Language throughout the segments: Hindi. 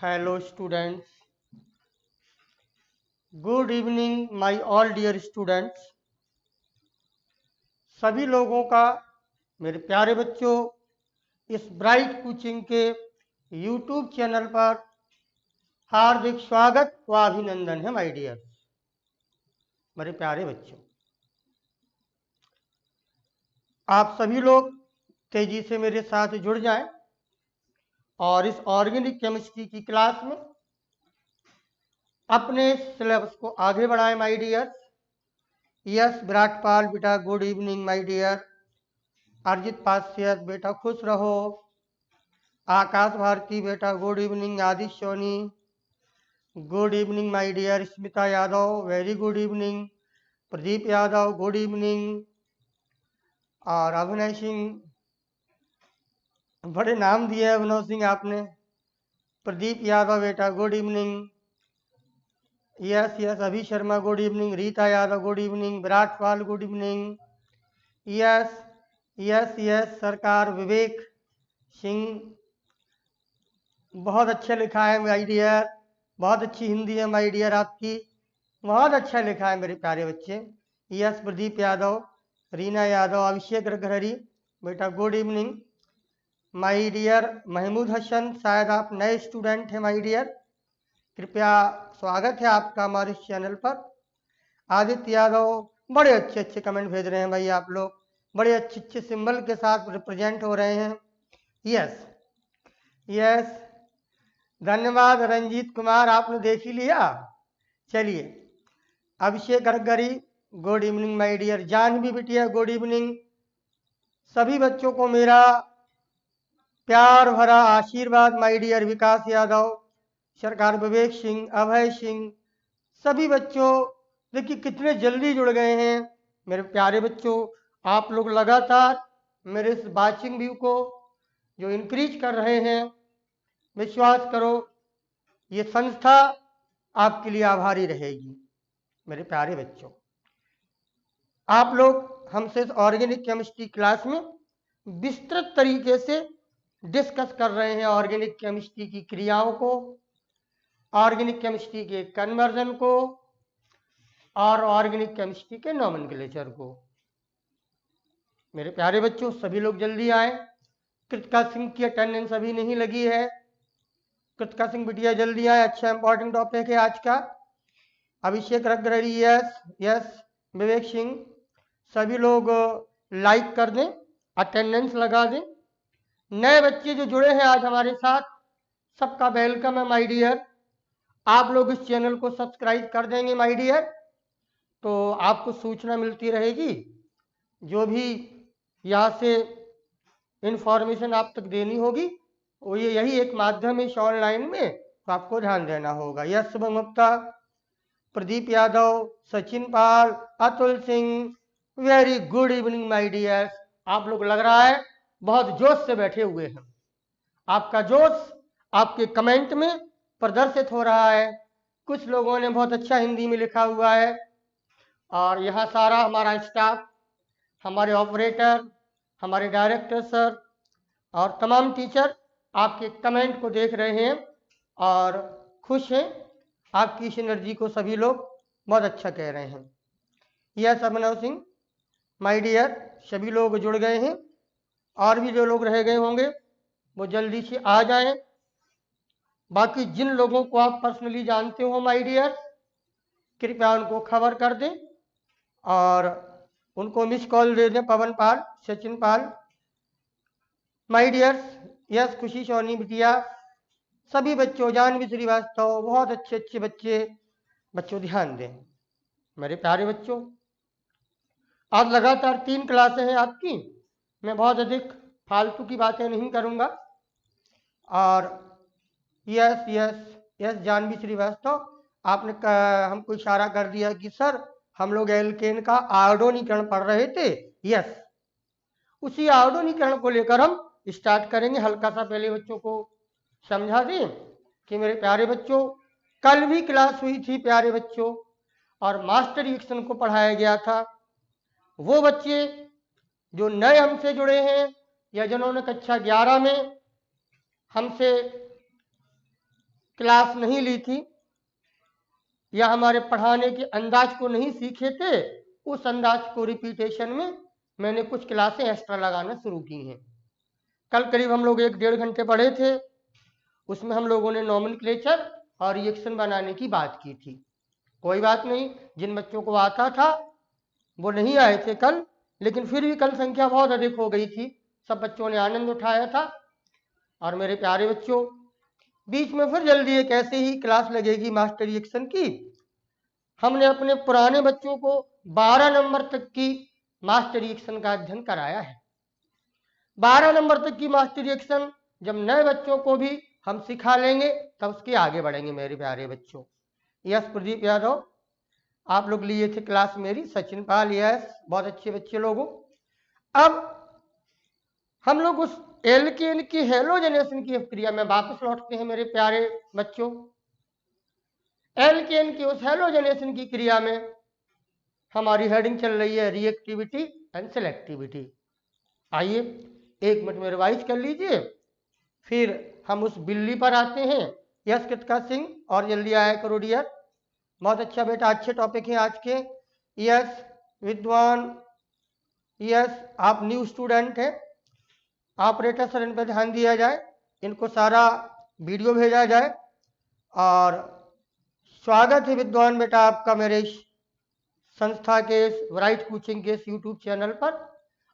Hello students, good evening my all dear students। सभी लोगों का मेरे प्यारे बच्चों इस ब्राइट कोचिंग के यूट्यूब चैनल पर हार्दिक स्वागत व अभिनंदन है माय डियर मेरे प्यारे बच्चों। आप सभी लोग तेजी से मेरे साथ जुड़ जाएं और इस ऑर्गेनिक केमिस्ट्री की क्लास में अपने सिलेबस को आगे बढ़ाएं माय डियर। यस विराट पाल बेटा गुड इवनिंग माय डियर। अर्जित पास्य बेटा खुश रहो। आकाश भारती बेटा good evening. Aadish Soni good evening my dear. Smita Yadav very good evening. Pradeep Yadav good evening. और अभिनय सिंह, बड़े नाम दिए हैं अभिनव सिंह आपने। प्रदीप यादव बेटा good evening. Yes yes Abhi Sharma good evening. Rita Yadav good evening. Virat Pal good evening. Yes yes yes Sarkar Vivek Singh, बहुत अच्छा लिखा है माय डियर। बहुत अच्छी हिंदी है माय डियर आपकी, बहुत अच्छा लिखा है मेरे प्यारे बच्चे। यस प्रदीप यादव, रीना यादव, अभिषेक रघुहरी बेटा good evening. My dear Mahmood Hasan, शायद आप नए स्टूडेंट हैं माय डियर, कृपया स्वागत है आपका हमारे इस चैनल पर। आदित्य यादव, बड़े अच्छे अच्छे कमेंट भेज रहे हैं भाई आप लोग, बड़े अच्छे अच्छे सिंबल के साथ रिप्रेजेंट हो रहे हैं। यस यस धन्यवाद रंजीत कुमार, आपने देख ही लिया। चलिए Abhishek Gargari good evening my dear. Janvi बिटिया गुड इवनिंग। सभी बच्चों को मेरा प्यार भरा आशीर्वाद माय डियर। विकास यादव, सरकार विवेक सिंह, अभय सिंह, सभी बच्चों देखिए कितने जल्दी जुड़ गए हैं मेरे प्यारे बच्चों। आप लोग लगातार मेरे इस वाचिंग व्यू को जो इंक्रीज कर रहे हैं, विश्वास करो ये संस्था आपके लिए आभारी रहेगी मेरे प्यारे बच्चों। आप लोग हमसे इस ऑर्गेनिक केमिस्ट्री क्लास में विस्तृत तरीके से डिस्कस कर रहे हैं ऑर्गेनिक केमिस्ट्री की क्रियाओं को, ऑर्गेनिक केमिस्ट्री के कन्वर्जन को और ऑर्गेनिक केमिस्ट्री के नॉमेनक्लेचर को। मेरे प्यारे बच्चों सभी लोग जल्दी आए। कृतिका सिंह की अटेंडेंस अभी नहीं लगी है। कृतिका सिंह बिटिया जल्दी आए, अच्छा इंपॉर्टेंट टॉपिक है आज का। अभिषेक रघुहरी यस यस। विवेक सिंह, सभी लोग लाइक कर दें, अटेंडेंस लगा दें। नए बच्चे जो जुड़े हैं आज हमारे साथ, सबका वेलकम है माय डियर। आप लोग इस चैनल को सब्सक्राइब कर देंगे माय डियर, तो आपको सूचना मिलती रहेगी। जो भी यहाँ से इंफॉर्मेशन आप तक देनी होगी वो यही एक माध्यम है इस ऑनलाइन में, तो आपको ध्यान देना होगा। Yes Shubham Gupta, Pradeep Yadav, Sachin Pal, Atul Singh, very good evening my dear. आप लोग लग रहा है बहुत जोश से बैठे हुए हैं। आपका जोश आपके कमेंट में प्रदर्शित हो रहा है। कुछ लोगों ने बहुत अच्छा हिंदी में लिखा हुआ है और यहाँ सारा हमारा स्टाफ, हमारे ऑपरेटर, हमारे डायरेक्टर सर और तमाम टीचर आपके कमेंट को देख रहे हैं और खुश हैं। आपकी इस एनर्जी को सभी लोग बहुत अच्छा कह रहे हैं। Yes Abhinav Singh my dear, सभी लोग जुड़ गए हैं और भी जो लोग रह गए होंगे वो जल्दी से आ जाएं। बाकी जिन लोगों को आप पर्सनली जानते हो माय डियर, कृपया उनको खबर कर दें और उनको मिस कॉल दे दें। पवन पाल, सचिन पाल, माय डियर यस खुशी सोनी बिटिया, सभी बच्चों, जानवी श्रीवास्तव, बहुत अच्छे अच्छे बच्चे, बच्चों ध्यान दें मेरे प्यारे बच्चों। आज लगातार 3 क्लासें हैं आपकी, मैं बहुत अधिक फालतू की बातें नहीं करूंगा। और yes yes yes Janvi Srivastava, आपने हमको इशारा कर दिया कि सर हम लोग एल्केन का आयोडोनीकरण पढ़ रहे थे। यस, उसी आयोडोनीकरण को लेकर हम स्टार्ट करेंगे। हल्का सा पहले बच्चों को समझा दें कि मेरे प्यारे बच्चों कल भी क्लास हुई थी प्यारे बच्चों और मास्टर रिएक्शन को पढ़ाया गया था। वो बच्चे जो नए हमसे जुड़े हैं या जिन्होंने कक्षा 11 में हमसे क्लास नहीं ली थी या हमारे पढ़ाने के अंदाज को नहीं सीखे थे, उस अंदाज को रिपीटेशन में मैंने कुछ क्लासें एक्स्ट्रा लगाना शुरू की हैं। कल करीब हम लोग 1-1.5 घंटे पढ़े थे, उसमें हम लोगों ने नॉमेनक्लेचर और रिएक्शन बनाने की बात की थी। कोई बात नहीं, जिन बच्चों को आता था वो नहीं आए थे कल, लेकिन फिर भी कल संख्या बहुत अधिक हो गई थी, सब बच्चों ने आनंद उठाया था। और मेरे प्यारे बच्चों, बीच में फिर जल्दी एक ऐसे ही क्लास लगेगी मास्टर रिएक्शन की। हमने अपने पुराने बच्चों को 12 नंबर तक की मास्टर रिएक्शन का अध्ययन कराया है। 12 नंबर तक की मास्टर रिएक्शन जब नए बच्चों को भी हम सिखा लेंगे तब उसके आगे बढ़ेंगे मेरे प्यारे बच्चों। यस प्रदीप यादव, आप लोग लिए थे क्लास मेरी, सचिन पाल, यस बहुत अच्छे बच्चे लोगों। अब हम लोग उस एल्केन की हेलोजनेशन की प्रक्रिया में वापस लौटते हैं मेरे प्यारे बच्चों। एल्केन की उस हेलोजनेशन की क्रिया में हमारी हेडिंग चल रही है रिएक्टिविटी एंड सेलेक्टिविटी। आइए 1 मिनट में रिवाइज कर लीजिए, फिर हम उस बिल्ली पर आते हैं। यस कृतिका सिंह, और जल्दी आया करो डियर। बहुत अच्छा बेटा, अच्छे टॉपिक हैं आज के। यस विद्वान, यस आप न्यू स्टूडेंट हैं, ऑपरेटर सर इन पर ध्यान दिया जाए, इनको सारा वीडियो भेजा जाए। और स्वागत है विद्वान बेटा आपका मेरे इस संस्था के ब्राइट कोचिंग के यूट्यूब चैनल पर।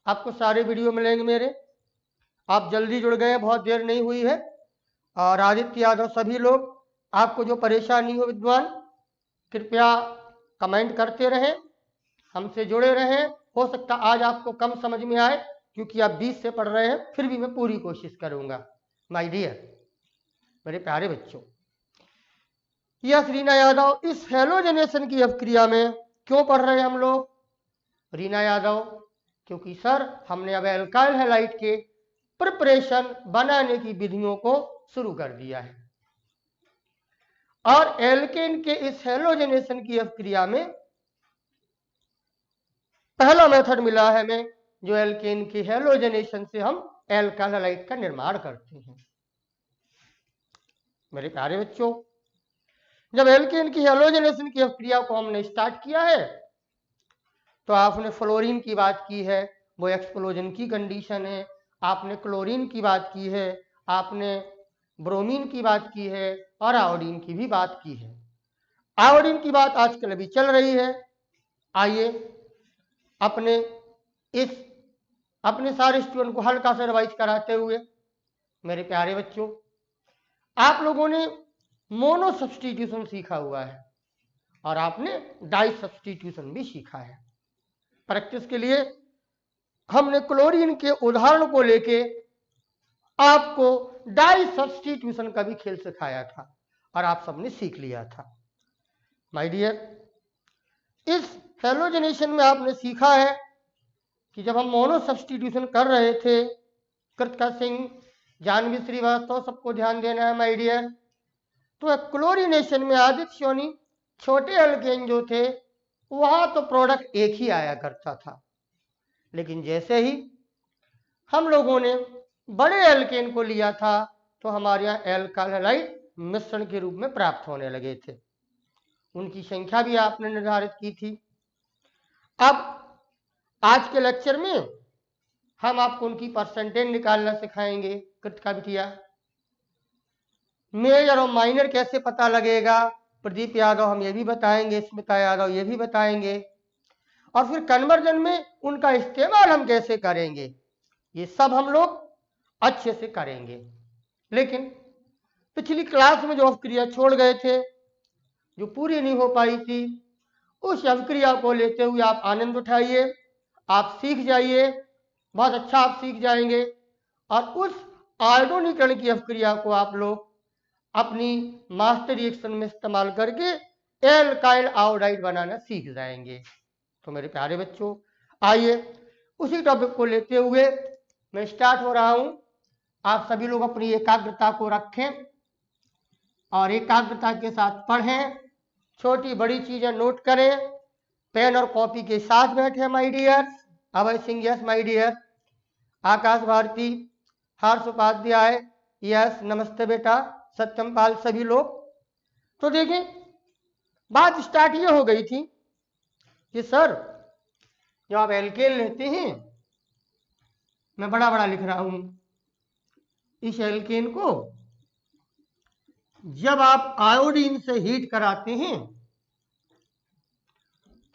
आपको सारे वीडियो मिलेंगे मेरे, आप जल्दी जुड़ गए, बहुत देर नहीं हुई है। और आदित्य यादव, सभी लोग, आपको जो परेशानी हो विद्वान, कृपया कमेंट करते रहें, हमसे जुड़े रहें। हो सकता आज आपको कम समझ में आए क्योंकि आप 20 से पढ़ रहे हैं, फिर भी मैं पूरी कोशिश करूंगा माय डियर मेरे प्यारे बच्चों। यस रीना यादव, इस हेलोजनेशन की अभिक्रिया में क्यों पढ़ रहे हैं हम लोग? रीना यादव, क्योंकि सर हमने अब एल्काइल हैलाइड के प्रिपरेशन बनाने की विधियों को शुरू कर दिया है, और एल्केन के इस हेलोजनेशन की अभिक्रिया में पहला मेथड मिला है हमें, जो एल्केन की हेलोजनेशन से हम एल्काइल हैलाइड का निर्माण करते हैं। मेरे प्यारे बच्चों, जब एल्केन की हेलोजनेशन की अभिक्रिया को हमने स्टार्ट किया है तो आपने फ्लोरीन की बात की है, वो एक्सप्लोजन की कंडीशन है। आपने क्लोरीन की बात की है, आपने ब्रोमीन की बात की है, और आयोडीन की भी बात की है। आयोडीन की बात आजकल अभी चल रही है। आइए अपने सारे स्टूडेंट को हल्का सा रिवाइज कराते हुए मेरे प्यारे बच्चों, आप लोगों ने मोनो सब्स्टिट्यूशन सीखा हुआ है और आपने डाई सब्स्टिट्यूशन भी सीखा है। प्रैक्टिस के लिए हमने क्लोरीन के उदाहरण को लेके आपको डाई सब्स्टिट्यूशन का भी खेल सिखाया था और आप सबने सीख लिया था। माय डियर, इस हेलोजनेशन में आपने सीखा है कि जब हम मोनो सब्स्टिट्यूशन कर रहे थे, कृतिका सिंह, जानवी श्रीवास्तव, सबको ध्यान देना है माय डियर, तो क्लोरीनेशन में आदित्य सोनी छोटे एल्केन जो थे वहां तो प्रोडक्ट एक ही आया करता था, लेकिन जैसे ही हम लोगों ने बड़े एल्केन को लिया था तो हमारे यहाँ एल्काइल हैलाइड मिश्रण के रूप में प्राप्त होने लगे थे। उनकी संख्या भी आपने निर्धारित की थी। अब आज के लेक्चर में हम आपको उनकी परसेंटेज निकालना सिखाएंगे। कृतिका बिटिया, मेजर और माइनर कैसे पता लगेगा, प्रदीप यादव हम ये भी बताएंगे, स्मिता यादव ये भी बताएंगे, और फिर कन्वर्जन में उनका इस्तेमाल हम कैसे करेंगे, ये सब हम लोग अच्छे से करेंगे। लेकिन पिछली क्लास में जो अभिक्रिया छोड़ गए थे, जो पूरी नहीं हो पाई थी, उस अभिक्रिया को लेते हुए आप आनंद उठाइए, आप सीख जाइए, बहुत अच्छा आप सीख जाएंगे, और उस आयोडीनीकरण की अभिक्रिया को आप लोग अपनी मास्टर रिएक्शन में इस्तेमाल करके एल्काइल आयोडाइड बनाना सीख जाएंगे। तो मेरे प्यारे बच्चों, आइए उसी टॉपिक को लेते हुए मैं स्टार्ट हो रहा हूं। आप सभी लोग अपनी एकाग्रता को रखें और एकाग्रता के साथ पढ़ें, छोटी बड़ी चीजें नोट करें, पेन और कॉपी के साथ बैठे my dear. Abhay Singh, yes my dear. Akash Bharti, Harsh Upadhyay, yes नमस्ते बेटा। सत्यम पाल, सभी लोग तो देखें, बात स्टार्ट ये हो गई थी कि सर जब आप एल्केन लेते हैं, मैं बड़ा बड़ा लिख रहा हूं, इस एल्केन को जब आप आयोडीन से हीट कराते हैं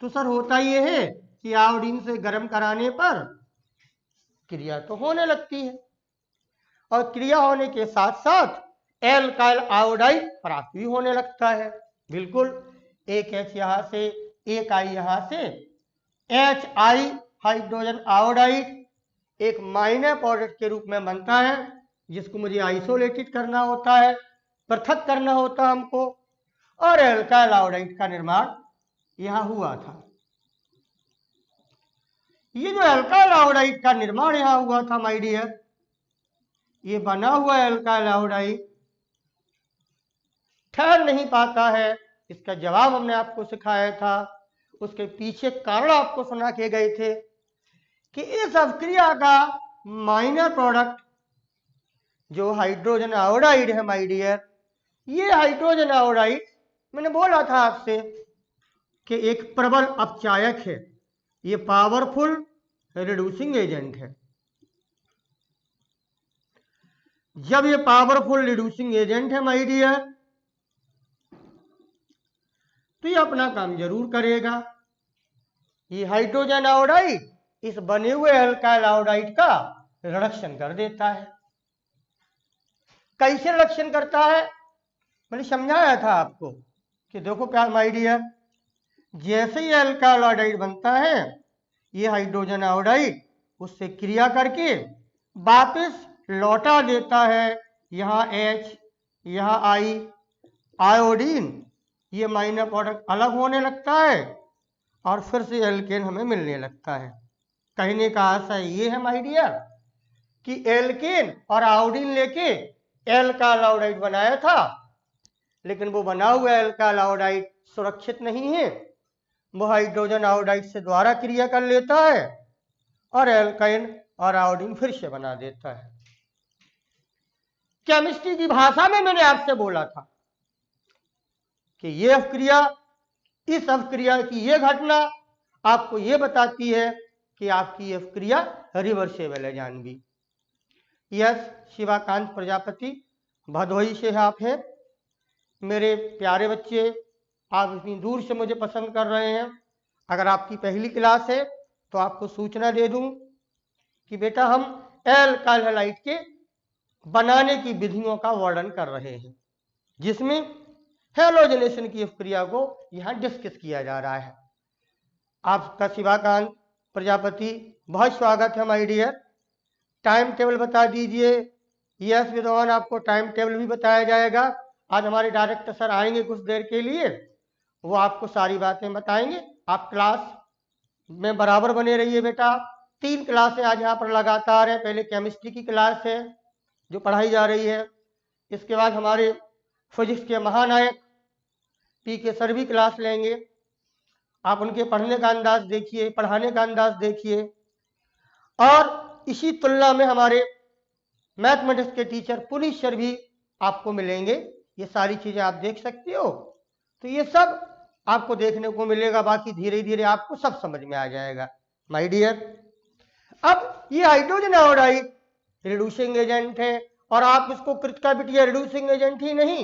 तो सर होता यह है कि आयोडीन से गर्म कराने पर क्रिया तो होने लगती है, और क्रिया होने के साथ साथ एल्काइल आयोडाइड प्राप्त भी होने लगता है। बिल्कुल, एक H यहां से, एक I यहां से, HI हाइड्रोजन आयोडाइड एक माइनर प्रोडक्ट के रूप में बनता है, जिसको मुझे आइसोलेटेड करना होता है, पृथक करना होता है हमको, और एल्काइल आयोडाइड का निर्माण यहां हुआ था। ये जो एल्काइल आयोडाइड का निर्माण यहां हुआ था माय डियर, ये बना हुआ एल्काइल आयोडाइड ठहर नहीं पाता है। इसका जवाब हमने आपको सिखाया था, उसके पीछे कारण आपको सुना के गए थे कि इस अभिक्रिया का माइनर प्रोडक्ट जो हाइड्रोजन आयोडाइड है माय डियर, ये हाइड्रोजन आयोडाइड मैंने बोला था आपसे कि एक प्रबल अपचायक है, ये पावरफुल रिड्यूसिंग एजेंट है। जब ये पावरफुल रिड्यूसिंग एजेंट है माय डियर, तो ये अपना काम जरूर करेगा। ये हाइड्रोजन आयोडाइड इस बने हुए एल्काइल आयोडाइड का रिडक्शन कर देता है। कैसे रिडक्शन करता है, मैंने समझाया था आपको कि देखो प्यार माय डियर, जैसे ही एल्काइल आयोडाइड बनता है, ये हाइड्रोजन आयोडाइड उससे क्रिया करके वापस लौटा देता है यहाँ H, यहाँ I, आयोडीन, ये माइनर प्रोडक्ट अलग होने लगता है और फिर से एल्केन हमें मिलने लगता है। कहने का आशय ये है माय डियर कि एल्केन और आयोडीन लेके एल्काइल आयोडाइड बनाया था, लेकिन वो बना हुआ एल्काइल आयोडाइड सुरक्षित नहीं है, वो हाइड्रोजन आयोडाइड से द्वारा क्रिया कर लेता है और एल्केन और आयोडीन फिर से बना देता है। केमिस्ट्री की भाषा में मैंने आपसे बोला था कि ये अभिक्रिया, इस अभिक्रिया की ये घटना आपको ये बताती है कि आपकी ये अभिक्रिया रिवर्सेबल है जानवी। यस, शिवाकांत प्रजापति भदोही से आप हैं। मेरे प्यारे बच्चे, आप इतनी दूर से मुझे पसंद कर रहे हैं। अगर आपकी पहली क्लास है तो आपको सूचना दे दूं कि बेटा हम एल्काइल हैलाइड के बनाने की विधियों का वर्णन कर रहे हैं, जिसमें हैलोजनेशन की प्रक्रिया को यहां डिस्कस किया जा रहा है। आपका शिवाकांत प्रजापति बहुत स्वागत है माय डियर। टाइम टेबल बता दीजिए। यस विद्वान, आपको टाइम टेबल भी बताया जाएगा। आज हमारे डायरेक्टर सर आएंगे कुछ देर के लिए, वो आपको सारी बातें बताएंगे। आप क्लास में बराबर बने रहिए बेटा। 3 क्लासें आज यहाँ पर लगातार है। पहले केमिस्ट्री की क्लास है जो पढ़ाई जा रही है, इसके बाद हमारे फिजिक्स के महानायक PK सर भी क्लास लेंगे। आप उनके पढ़ने का अंदाज देखिए, पढ़ाने का अंदाज देखिए, और इसी तुलना में हमारे मैथमेटिक्स के टीचर पुनीत सर भी आपको मिलेंगे। ये सारी चीजें आप देख सकते हो, तो ये सब आपको देखने को मिलेगा। बाकी धीरे धीरे आपको सब समझ में आ जाएगा माय डियर। अब ये हाइड्रोजन आयोडाइड रिड्यूसिंग एजेंट है, और आप इसको कृत बिटिया रिड्यूसिंग एजेंट ही नहीं,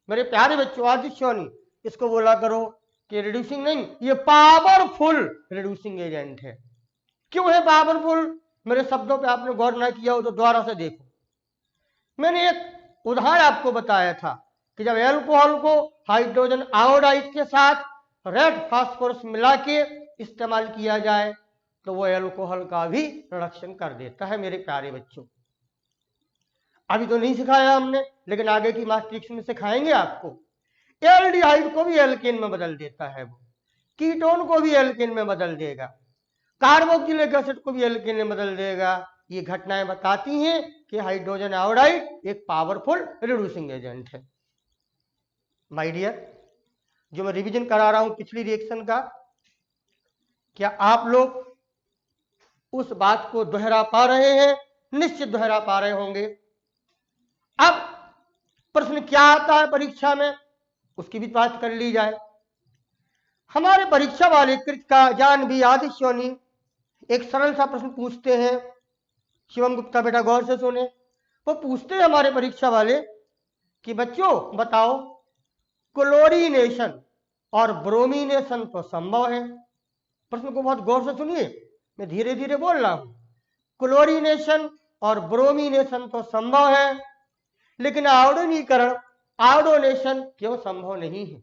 मेरे प्यारे बच्चों आदित्योनी, इसको बोला करो कि रिड्यूसिंग नहीं, ये पावरफुल रिड्यूसिंग एजेंट है। क्यों है पावरफुल? मेरे शब्दों पे आपने गौर ना किया हो तो दोबारा से देखो। मैंने एक उदाहरण आपको बताया था कि जब एल्कोहल को हाइड्रोजन आयोडाइड के साथ रेड फास्फोरस मिला के इस्तेमाल किया जाए तो वो एल्कोहल का भी रिडक्शन कर देता है। मेरे प्यारे बच्चों, अभी तो नहीं सिखाया हमने, लेकिन आगे की मैट्रिक्स में सिखाएंगे आपको। एल्डिहाइड को भी एल्केन में बदल देता है, वो कीटोन को भी एल्केन में बदल देगा, कार्बोक्सिलिक एसिड को भी एल्केन में बदल देगा। ये घटनाएं बताती हैं कि हाइड्रोजन आयोडाइड एक पावरफुल रिड्यूसिंग एजेंट है। माय डियर, जो मैं रिवीजन करा रहा हूं पिछली रिएक्शन का, क्या आप लोग उस बात को दोहरा पा रहे हैं? निश्चित दोहरा पा रहे होंगे। अब प्रश्न क्या आता है परीक्षा में, उसकी भी बात कर ली जाए। हमारे परीक्षा वाले कृतिका जानवी आदित्य सोनी एक सरल सा प्रश्न पूछते हैं। शिवम गुप्ता बेटा गौर से सुने। वो पूछते हैं हमारे परीक्षा वाले कि बच्चों बताओ, क्लोरीनेशन और ब्रोमीनेशन तो संभव है। प्रश्न को बहुत गौर से सुनिए, मैं धीरे धीरे बोल रहा हूं। क्लोरीनेशन और ब्रोमीनेशन तो संभव है, लेकिन आयोडीनीकरण आयोडोनेशन क्यों संभव नहीं है?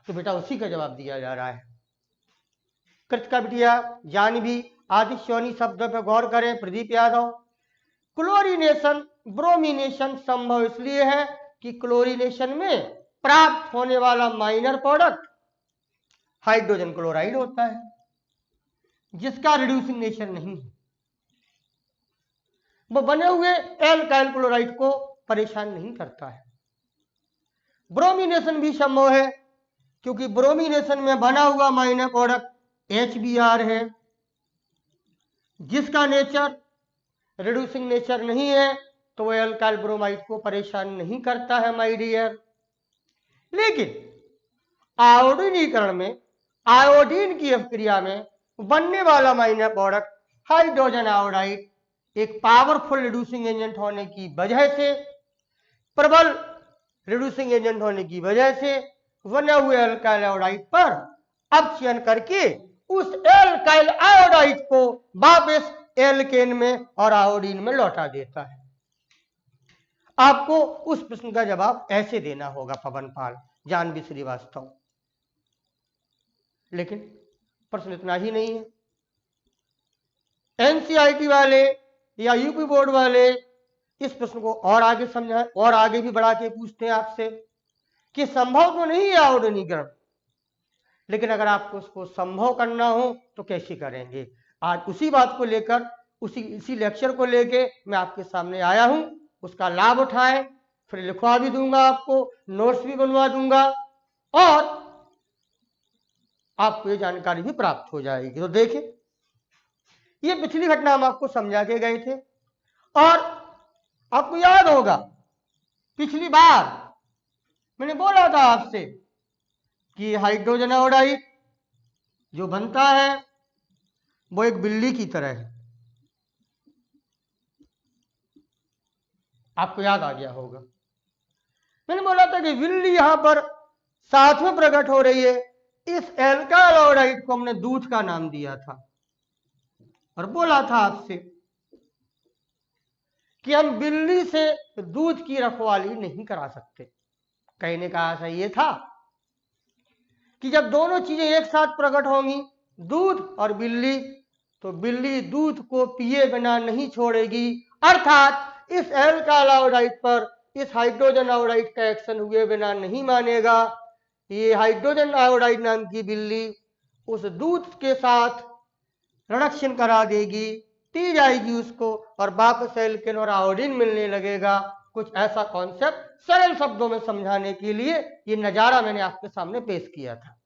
तो बेटा उसी का जवाब दिया जा रहा है। कृतिका बिटिया जानवी आदित्य सोनी शब्दों पर गौर करें। प्रदीप यादव, क्लोरीनेशन ब्रोमीनेशन संभव इसलिए है कि क्लोरीनेशन में प्राप्त होने वाला माइनर प्रोडक्ट हाइड्रोजन क्लोराइड होता है, जिसका रिड्यूसिंग नेचर नहीं है। वो बने हुए एल्काइल क्लोराइड को परेशान नहीं करता है। ब्रोमीनेशन भी संभव है, क्योंकि ब्रोमीनेशन में बना हुआ माइनर प्रोडक्ट HBr है, जिसका नेचर रिड्यूसिंग नेचर नहीं है, तो वह एल्काइल ब्रोमाइड को परेशान नहीं करता है माय डियर। लेकिन आयोडीनीकरण में आयोडीन की अभिक्रिया में बनने वाला माइनर प्रोडक्ट हाइड्रोजन आयोडाइड एक पावरफुल रिड्यूसिंग एजेंट होने की वजह से, प्रबल रिड्यूसिंग एजेंट होने की वजह से बने हुए एल्काइल आयोडाइड पर अपचयन करके उस एल्काइल आयोडाइड को वापस एल्केन में और आयोडीन में लौटा देता है। आपको उस प्रश्न का जवाब ऐसे देना होगा पवन पाल, जानवी श्रीवास्तव। लेकिन प्रश्न इतना ही नहीं है। एनसीईआरटी वाले या यूपी बोर्ड वाले इस प्रश्न को और आगे समझा और आगे भी बढ़ा के पूछते हैं आपसे कि संभव तो नहीं है आयोडीनीकरण, लेकिन अगर आपको उसको संभव करना हो तो कैसे करेंगे? आज उसी बात को लेकर इसी लेक्चर को लेके मैं आपके सामने आया हूं। उसका लाभ उठाएं, फिर लिखवा भी दूंगा, आपको नोट्स भी बनवा दूंगा और आपको ये जानकारी भी प्राप्त हो जाएगी। तो देखिए, ये पिछली घटना हम आपको समझा के गए थे और आपको याद होगा पिछली बार मैंने बोला था आपसे कि हाइड्रोजन आयोडाइड जो बनता है वो एक बिल्ली की तरह है। आपको याद आ गया होगा। मैंने बोला था कि बिल्ली यहां पर साथ में प्रकट हो रही है। इस एल्काइल आयोडाइड को हमने दूध का नाम दिया था और बोला था आपसे कि हम बिल्ली से दूध की रखवाली नहीं करा सकते। कहने का आशय ये था कि जब दोनों चीजें एक साथ प्रकट होंगी, दूध और बिल्ली, तो बिल्ली दूध को पिए बिना नहीं छोड़ेगी, अर्थात इस एल्काइल आयोडाइड पर इस हाइड्रोजन आयोडाइड का एक्शन हुए बिना नहीं मानेगा। ये हाइड्रोजन आयोडाइड नाम की बिल्ली उस दूध के साथ रिडक्शन करा देगी, पी जाएगी उसको और वापस एल्केन और आयोडीन मिलने लगेगा। कुछ ऐसा कॉन्सेप्ट सरल शब्दों में समझाने के लिए ये नजारा मैंने आपके सामने पेश किया था।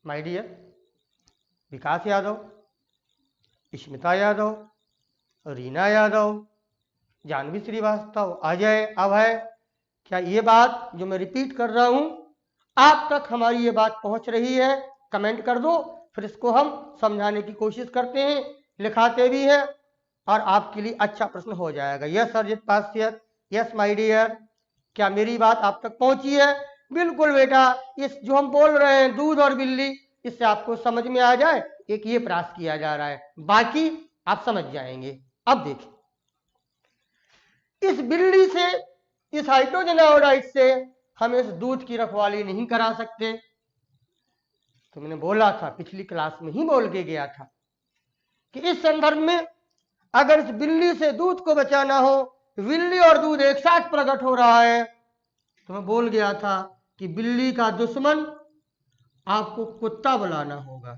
माय डियर विकास यादव, स्मिता यादव, रीना यादव, जानवी श्रीवास्तव, अजय, अभय, क्या ये बात जो मैं रिपीट कर रहा हूं आप तक हमारी ये बात पहुंच रही है? कमेंट कर दो, फिर इसको हम समझाने की कोशिश करते हैं, लिखाते भी हैं और आपके लिए अच्छा प्रश्न हो जाएगा। यस अर्जित पास्यर, यस माय डियर, क्या मेरी बात आप तक पहुंची है? बिल्कुल बेटा, इस जो हम बोल रहे हैं दूध और बिल्ली, इससे आपको समझ में आ जाए, एक ये प्रयास किया जा रहा है, बाकी आप समझ जाएंगे। अब देखिए, इस बिल्ली से, इस हाइड्रोजन आयोडाइड से हम इस दूध की रखवाली नहीं करा सकते। तो मैंने बोला था, पिछली क्लास में ही बोल के गया था कि इस संदर्भ में अगर इस बिल्ली से दूध को बचाना हो, बिल्ली और दूध एक साथ प्रकट हो रहा है, तो मैं बोल गया था कि बिल्ली का दुश्मन आपको कुत्ता बुलाना होगा।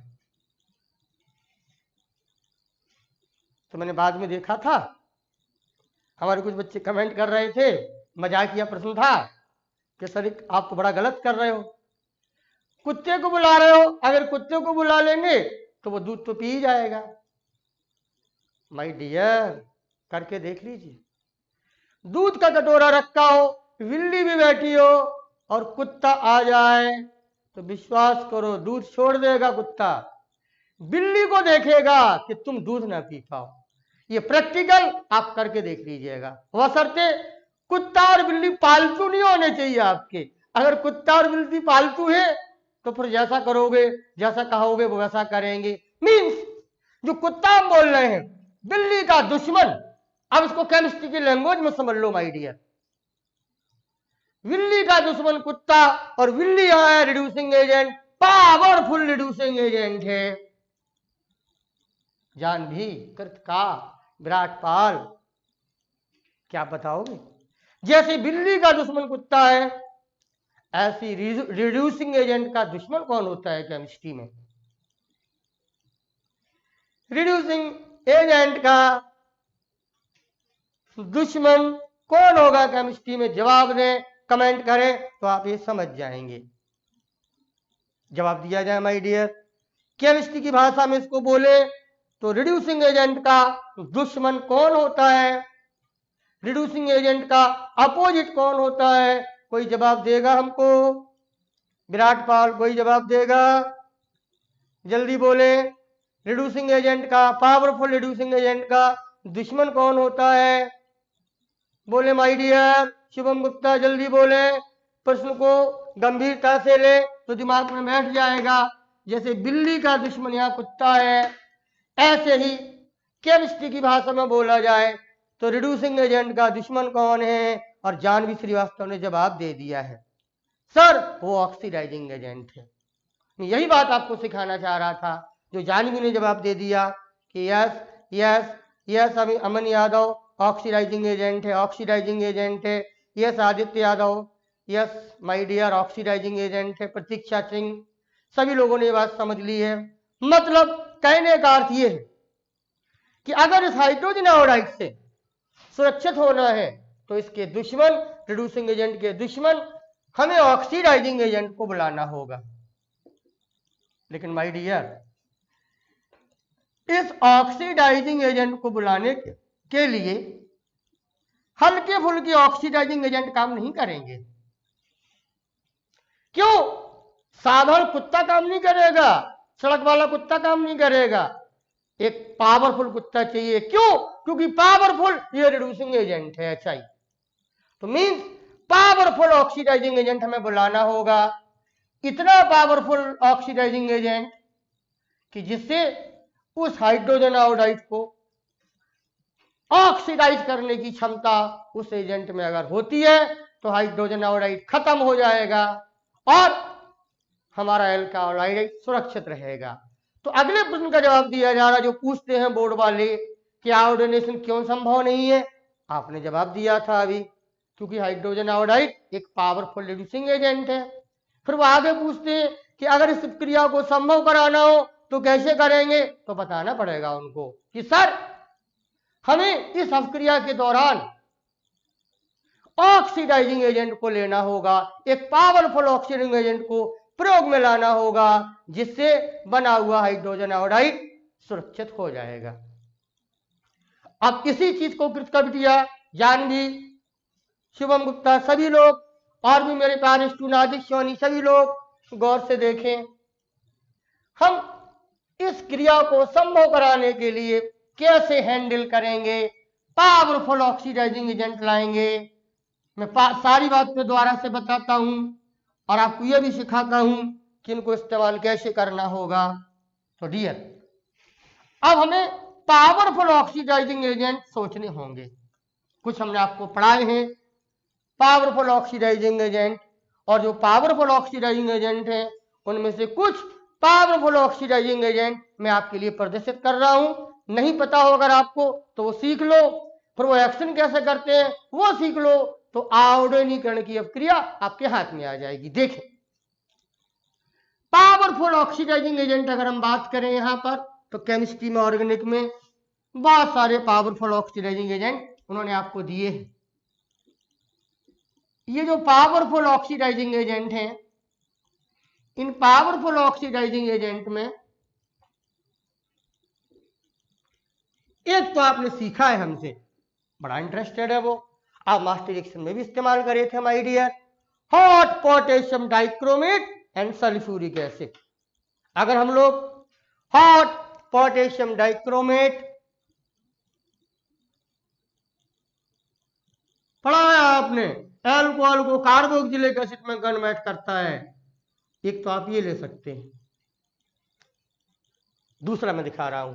तो मैंने बाद में देखा था हमारे कुछ बच्चे कमेंट कर रहे थे, मजाकिया प्रश्न था कि सर आप तो बड़ा गलत कर रहे हो, कुत्ते को बुला रहे हो, अगर कुत्ते को बुला लेंगे तो वो दूध तो पी ही जाएगा। माय डियर, करके देख लीजिए, दूध का कटोरा रखा हो, बिल्ली भी बैठी हो और कुत्ता आ जाए तो विश्वास करो दूध छोड़ देगा कुत्ता, बिल्ली को देखेगा कि तुम दूध ना पी पाओ। ये प्रैक्टिकल आप करके देख लीजिएगा। बशर्ते कुत्ता और बिल्ली पालतू नहीं होने चाहिए आपके। अगर कुत्ता और बिल्ली पालतू है तो फिर जैसा करोगे, जैसा कहोगे वो वैसा करेंगे। मीन्स जो कुत्ता हम बोल रहे हैं, बिल्ली का दुश्मन, अब इसको केमिस्ट्री की लैंग्वेज में समझ लो माय डियर। बिल्ली का दुश्मन कुत्ता, और बिल्ली है reducing agent, powerful reducing agent है। जानवी, कृत का, विराट पाल, क्या बताओगे? जैसे बिल्ली का दुश्मन कुत्ता है, ऐसी रिड्यूसिंग एजेंट का दुश्मन कौन होता है केमिस्ट्री में? रिड्यूसिंग एजेंट का दुश्मन कौन होगा केमिस्ट्री में? जवाब दें, कमेंट करें तो आप ये समझ जाएंगे। जवाब दिया जाए माय डियर। केमिस्ट्री की भाषा में इसको बोले तो रिड्यूसिंग एजेंट का दुश्मन कौन होता है, रिड्यूसिंग एजेंट का अपोजिट कौन होता है? कोई जवाब देगा हमको? विराट पाल कोई जवाब देगा? जल्दी बोले। रिड्यूसिंग एजेंट का, पावरफुल रिड्यूसिंग एजेंट का दुश्मन कौन होता है? बोले माय डियर। शुभम गुप्ता जल्दी बोले। प्रश्न को गंभीरता से ले तो दिमाग में बैठ जाएगा। जैसे बिल्ली का दुश्मन यहाँ कुत्ता है, ऐसे ही केमिस्ट्री की भाषा में बोला जाए तो रिड्यूसिंग एजेंट का दुश्मन कौन है? और जानवी श्रीवास्तव ने जवाब दे दिया है, सर वो ऑक्सीडाइजिंग एजेंट है। मैं यही बात आपको सिखाना चाह रहा था, जो जानवी ने जवाब दे दिया कि yes yes yes Aman Yadav oxidising agent है, ऑक्सीडाइजिंग एजेंट है। Yes Aditya Yadav, yes my dear oxidising agent है। प्रतीक्षा सिंह, सभी लोगों ने ये बात समझ ली है। मतलब कहने का अर्थ ये है कि अगर इस हाइड्रोजन आयोडाइड से सुरक्षित होना है तो इसके दुश्मन, रिड्यूसिंग एजेंट के दुश्मन, हमें ऑक्सीडाइजिंग एजेंट को बुलाना होगा। लेकिन माय डियर, इस ऑक्सीडाइजिंग एजेंट को बुलाने के लिए हल्के फुल्के ऑक्सीडाइजिंग एजेंट काम नहीं करेंगे। क्यों? साधारण कुत्ता काम नहीं करेगा, सड़क वाला कुत्ता काम नहीं करेगा, एक पावरफुल कुत्ता चाहिए। क्यों? क्योंकि पावरफुल ये रिड्यूसिंग एजेंट है, HI। तो मींस पावरफुल ऑक्सीडाइजिंग एजेंट हमें बुलाना होगा। इतना पावरफुल ऑक्सीडाइजिंग एजेंट कि जिससे उस हाइड्रोजन आयोडाइड को ऑक्सीडाइज करने की क्षमता उस एजेंट में अगर होती है तो हाइड्रोजन आयोडाइड खत्म हो जाएगा और हमारा एल्काइल आयोडाइड सुरक्षित रहेगा। तो अगले प्रश्न का जवाब दिया जा रहा है, जो पूछते हैं बोर्ड वाले कि आयोडीनेशन क्यों संभव नहीं है। आपने जवाब दिया था अभी, क्योंकि हाइड्रोजन आयोडाइड एक पावरफुल रिड्यूसिंग एजेंट है। फिर वो आगे पूछते हैं कि अगर इस क्रिया को संभव कराना हो तो कैसे करेंगे? तो बताना पड़ेगा उनको कि सर हमें इस अभिक्रिया के दौरान ऑक्सीडाइजिंग एजेंट को लेना होगा, एक पावरफुल ऑक्सीडाइजिंग एजेंट को प्रयोग में लाना होगा, जिससे बना हुआ हाइड्रोजन आयोडाइड सुरक्षित हो जाएगा। अब इसी चीज को कृतकविटिया, जानवी, शुभम गुप्ता, सभी लोग और भी मेरे प्यारे स्टूडेंट सोनी, सभी लोग गौर से देखें। हम इस क्रिया को संभव कराने के लिए कैसे हैंडल करेंगे? पावरफुल ऑक्सीडाइजिंग एजेंट लाएंगे। मैं सारी बात पे दोबारा से बताता हूं और आपको यह भी सिखाता हूं कि इनको इस्तेमाल कैसे करना होगा। तो डियर, अब हमें पावरफुल ऑक्सीडाइजिंग एजेंट सोचने होंगे। कुछ हमने आपको पढ़ाए हैं पावरफुल ऑक्सीडाइजिंग एजेंट, और जो पावरफुल ऑक्सीडाइजिंग एजेंट हैं उनमें से कुछ पावरफुल ऑक्सीडाइजिंग एजेंट मैं आपके लिए प्रदर्शित कर रहा हूं। नहीं पता हो अगर आपको तो वो सीख लो, फिर वो एक्शन कैसे करते हैं वो सीख लो, तो आयोडीनीकरण की अभिक्रिया आपके हाथ में आ जाएगी। देखें, पावरफुल ऑक्सीडाइजिंग एजेंट अगर हम बात करें यहां पर, तो केमिस्ट्री में, ऑर्गेनिक में बहुत सारे पावरफुल ऑक्सीडाइजिंग एजेंट उन्होंने आपको दिए हैं। ये जो पावरफुल ऑक्सीडाइजिंग एजेंट हैं, इन पावरफुल ऑक्सीडाइजिंग एजेंट में एक तो आपने सीखा है हमसे, बड़ा इंटरेस्टेड है वो, आप मास्टर रिएक्शन में भी इस्तेमाल करे थे my dear, hot potassium dichromate and sulphuric acid. अगर हम लोग हॉट पोटेशियम डाइक्रोमेट पढ़ा है आपने, एल्कोहल को कार्बोक्सिलिक एसिड में कन्वर्ट करता है। एक तो आप ये ले सकते हैं, दूसरा मैं दिखा रहा हूं,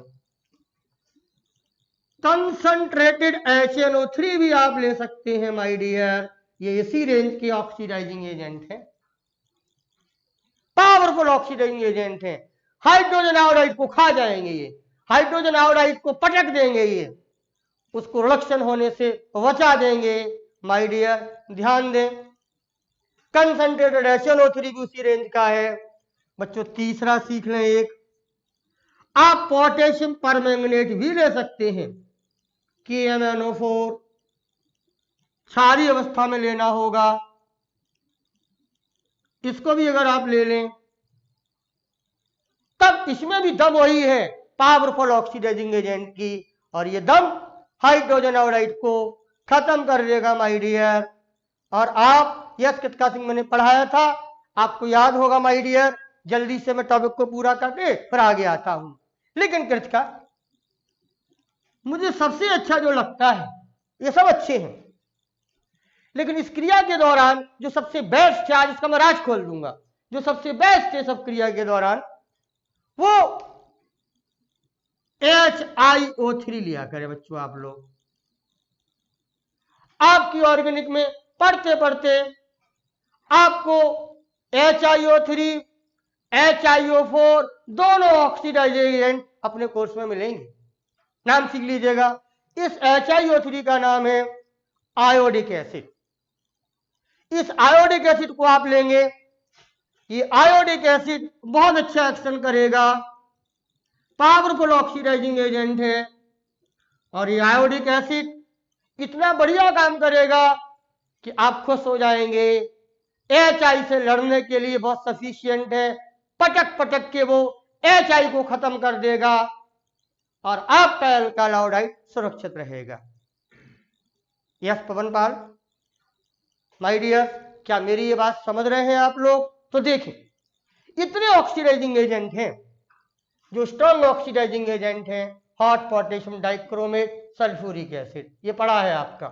कंसंट्रेटेड HNO3 भी आप ले सकते हैं माय डियर। ये इसी रेंज के ऑक्सीडाइजिंग एजेंट है, पावरफुल ऑक्सीडाइजिंग एजेंट है। हाइड्रोजन आयोडाइड को खा जाएंगे ये, हाइड्रोजन आयोडाइड को पटक देंगे ये, उसको रिडक्शन होने से बचा देंगे माय डियर। ध्यान दें, कंसंट्रेटेड HNO3 भी उसी रेंज का है। बच्चों तीसरा सीख लें, एक आप पोटेशियम परमैंगनेट भी ले सकते हैं, KMnO4 क्षारीय अवस्था में लेना होगा। इसको भी अगर आप ले लें तब इसमें भी दम वही है, पावरफुल ऑक्सीडाइजिंग एजेंट की, और ये दम हाइड्रोजन आयोडाइड को खत्म कर देगा माय डियर। और आप यस कृतिका सिंह मैंने पढ़ाया था, आपको याद होगा माय डियर। जल्दी से मैं टॉपिक को पूरा करके फिर आगे आता हूं। लेकिन कृतिका मुझे सबसे अच्छा जो लगता है, ये सब अच्छे हैं, लेकिन इस क्रिया के दौरान जो सबसे बेस्ट है, आज इसका मैं राज खोल दूंगा, जो सबसे बेस्ट है सब क्रिया के दौरान, वो HiO3 लिया करें बच्चों। आप लोग आपकी ऑर्गेनिक में पढ़ते पढ़ते आपको HiO3 HiO4 दोनों ऑक्सीडाइजिंग एजेंट अपने कोर्स में मिलेंगे। नाम सीख लीजिएगा, इस HiO3 का नाम है आयोडिक एसिड। इस आयोडिक एसिड को आप लेंगे, ये आयोडिक एसिड बहुत अच्छा एक्शन करेगा, पावरफुल ऑक्सीडाइजिंग एजेंट है। और ये आयोडिक एसिड इतना बढ़िया काम करेगा कि आप खुश हो जाएंगे। HI से लड़ने के लिए बहुत सफिशिएंट है, पटक पटक के वो HI को खत्म कर देगा और आपका अल्काइल आयोडाइड सुरक्षित रहेगा। यस पवनपाल माय डियर, क्या मेरी ये बात समझ रहे हैं आप लोग? तो देखें, इतने ऑक्सीडाइजिंग एजेंट हैं, जो स्ट्रॉन्ग ऑक्सीडाइजिंग एजेंट हैं, hot potassium dichromate sulphuric acid, ये पढ़ा है आपका।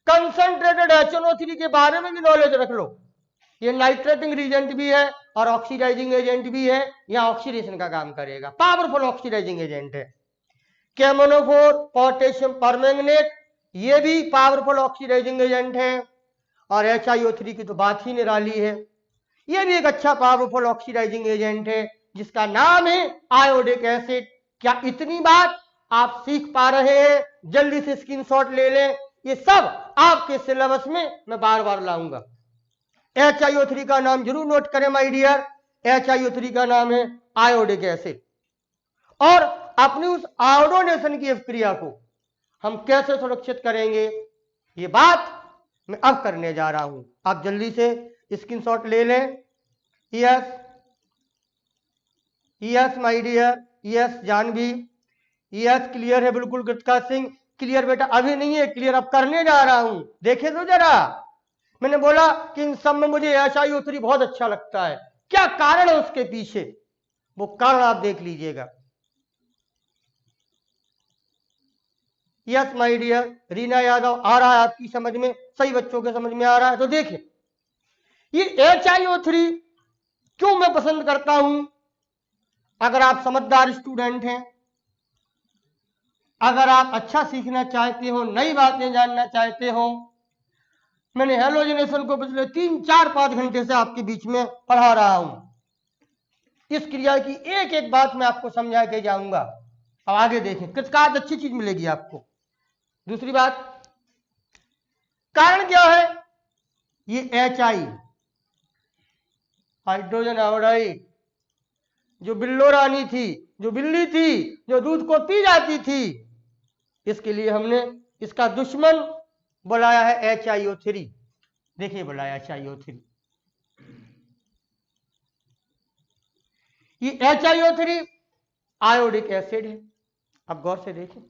कंसंट्रेटेड HNO3 के बारे में भी नॉलेज रख लो, ये नाइट्रेटिंग रिएजेंट भी है और ऑक्सीडाइजिंग एजेंट भी है, यहां ऑक्सीडेशन का काम करेगा, पावरफुल ऑक्सीडाइजिंग एजेंट है। KMnO4 पोटेशियम परमैंगनेट, ये भी पावरफुल ऑक्सीडाइजिंग एजेंट है। और HiO3 की तो बात ही निराली है, ये भी एक अच्छा पावरफुल ऑक्सीडाइजिंग एजेंट है, जिसका नाम है आयोडिक एसिड। क्या इतनी बात आप सीख पा रहे हैं? जल्दी से स्क्रीनशॉट ले लें, ये सब आपके सिलेबस में मैं बार बार लाऊंगा। HiO3 का नाम जरूर नोट करें माय डियर, HiO3 का नाम है आयोडिक एसिड। और अपनी उस आयोडोनेशन की क्रिया को हम कैसे सुरक्षित करेंगे, ये बात मैं अब करने जा रहा हूं। आप जल्दी से स्क्रीनशॉट ले लें। Yes yes my dear, yes Janvi, yes clear है बिल्कुल कृतिका सिंह, क्लियर बेटा अभी नहीं है, क्लियर अब करने जा रहा हूं। देखे तो जरा, मैंने बोला कि इन सब में मुझे HiO3 बहुत अच्छा लगता है, क्या कारण है उसके पीछे, वो कारण आप देख लीजिएगा। Yes my dear, Reena Yadav आ रहा है आपकी समझ में, सही बच्चों के समझ में आ रहा है। तो देखें, ये HiO3 क्यों मैं पसंद करता हूं। अगर आप समझदार स्टूडेंट हैं, अगर आप अच्छा सीखना चाहते हो, नई बातें जानना चाहते हो, मैंने हेलोजिनेशन को पिछले 3-4-5 घंटे से आपके बीच में पढ़ा रहा हूं। इस क्रिया की एक एक बात मैं आपको समझा के जाऊंगा। अब आगे देखें, कृतिका अच्छी चीज मिलेगी आपको। दूसरी बात, कारण क्या है, ये HI हाइड्रोजन आयोडाइड, जो बिल्लो रानी थी, जो बिल्ली थी, जो दूध को पी जाती थी, इसके लिए हमने इसका दुश्मन बुलाया है HiO3। देखिए बुलाया HiO3, ये HiO3 आयोडिक एसिड है। अब गौर से देखें,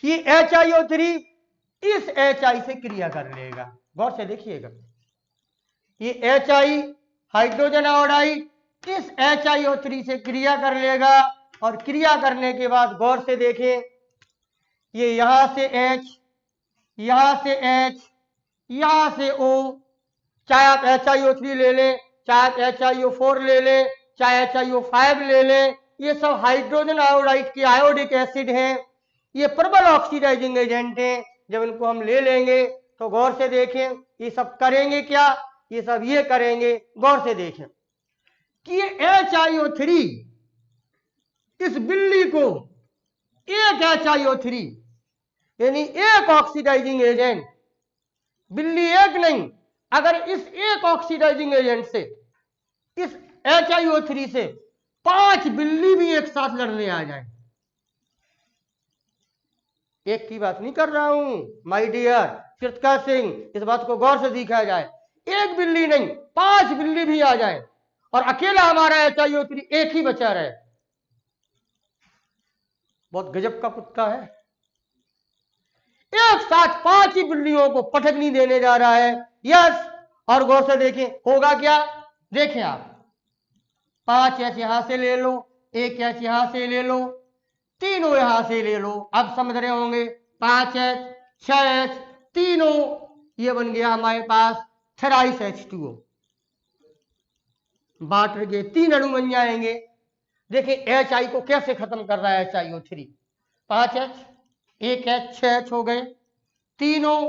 ये HiO3 इस HI से क्रिया कर लेगा। गौर से देखिएगा, ये HI हाइड्रोजन आयोडाइड इस HiO3 से क्रिया कर लेगा और क्रिया करने के बाद गौर से देखें, ये यहां से H, यहां से H, यहां से O, चाहे आप HiO3 ले लें, चाहे आप HiO4 ले लें, चाहे HiO5 ले लें, ये सब हाइड्रोजन आयोडाइड के आयोडिक एसिड हैं। ये प्रबल ऑक्सीडाइजिंग एजेंट हैं। जब इनको हम ले लेंगे तो गौर से देखें, ये सब करेंगे क्या, ये सब ये करेंगे। गौर से देखें कि ये HiO3 इस बिल्ली को एक HiO3 यानी एक ऑक्सीडाइजिंग एजेंट, बिल्ली एक नहीं, अगर इस एक ऑक्सीडाइजिंग एजेंट से, इस HiO3 से 5 बिल्ली भी एक साथ लड़ने आ जाए, एक की बात नहीं कर रहा हूं माय डियर कृतिका सिंह, इस बात को गौर से देखा जाए, एक बिल्ली नहीं 5 बिल्ली भी आ जाए और अकेला हमारा HiO3 एक ही बचा रहे, बहुत गजब का कुत्ता है। एक साथ 5 ही बिल्लियों को पटक नहीं देने जा रहा है। यस, और गौर से देखें होगा क्या, देखें आप 5 H यहां से ले लो, 1 H यहां से ले लो, तीनों यहां से ले लो। अब समझ रहे होंगे 5 H 6 H तीनों, ये बन गया हमारे पास थ्राइस H2O। वाटर के 3 अणु बन जाएंगे। देखिए HI को कैसे खत्म कर रहा है HiO3, 5 H 1 H 6 H हो गए, तीनों